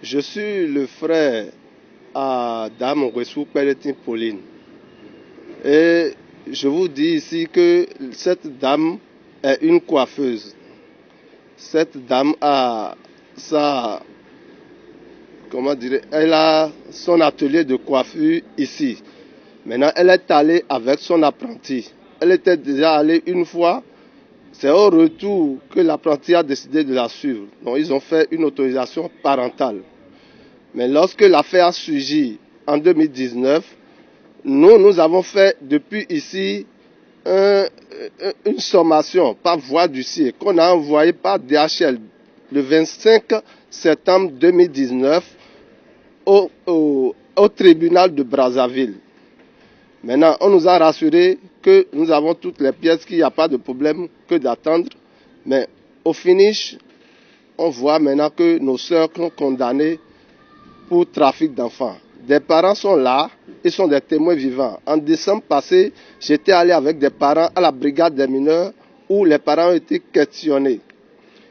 Je suis le frère à Dame Ouessou Pelletin Pauline. Et je vous dis ici que cette dame est une coiffeuse. Cette dame a elle a son atelier de coiffure ici. Maintenant, elle est allée avec son apprenti. Elle était déjà allée une fois. C'est au retour que l'apprenti a décidé de la suivre. Donc, ils ont fait une autorisation parentale. Mais lorsque l'affaire a surgi en 2019, nous avons fait depuis ici une sommation par voie d'huissier qu'on a envoyée par DHL le 25 septembre 2019 au tribunal de Brazzaville. Maintenant, on nous a rassuré que nous avons toutes les pièces, qu'il n'y a pas de problème que d'attendre. Mais au finish, on voit maintenant que nos sœurs sont condamnées pour trafic d'enfants. Des parents sont là, ils sont des témoins vivants. En décembre passé, j'étais allé avec des parents à la brigade des mineurs où les parents ont été questionnés.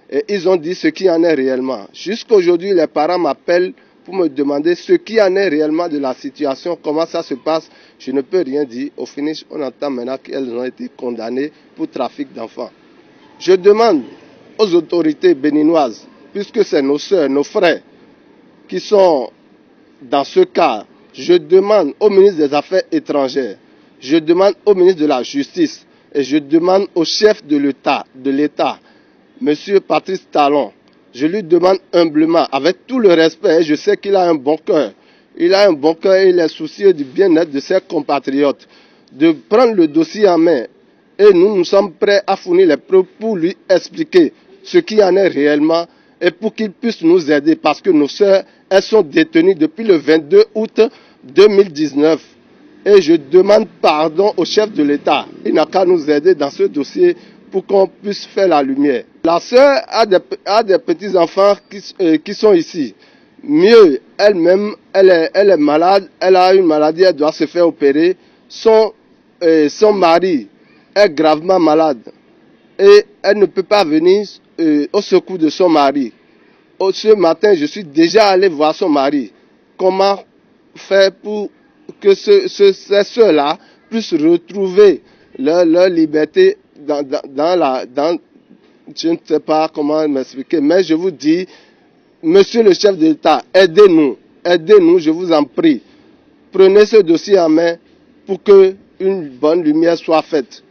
Et ils ont dit ce qui en est réellement. Jusqu'à aujourd'hui, les parents m'appellent pour me demander ce qui en est réellement de la situation, comment ça se passe. Je ne peux rien dire. Au finish, on entend maintenant qu'elles ont été condamnées pour trafic d'enfants. Je demande aux autorités béninoises, puisque c'est nos sœurs, nos frères qui sont dans ce cas, je demande au ministre des Affaires étrangères, je demande au ministre de la Justice et je demande au chef de l'État, M. Patrice Talon, je lui demande humblement, avec tout le respect, je sais qu'il a un bon cœur, il a un bon cœur et il est soucieux du bien-être de ses compatriotes, de prendre le dossier en main. Et nous sommes prêts à fournir les preuves pour lui expliquer ce qui en est réellement et pour qu'il puisse nous aider parce que nos sœurs, elles sont détenues depuis le 22 août 2019. Et je demande pardon au chef de l'État. Il n'a qu'à nous aider dans ce dossier pour qu'on puisse faire la lumière. La sœur a des petits-enfants qui sont ici. Mieux, elle-même, elle est malade, elle a une maladie, elle doit se faire opérer. Son mari est gravement malade et elle ne peut pas venir au secours de son mari. Ce matin, je suis déjà allé voir son mari. Comment faire pour que ces soeurs-là puissent retrouver leur liberté je ne sais pas comment m'expliquer, mais je vous dis, monsieur le chef de l'État, aidez-nous, je vous en prie. Prenez ce dossier en main pour que une bonne lumière soit faite.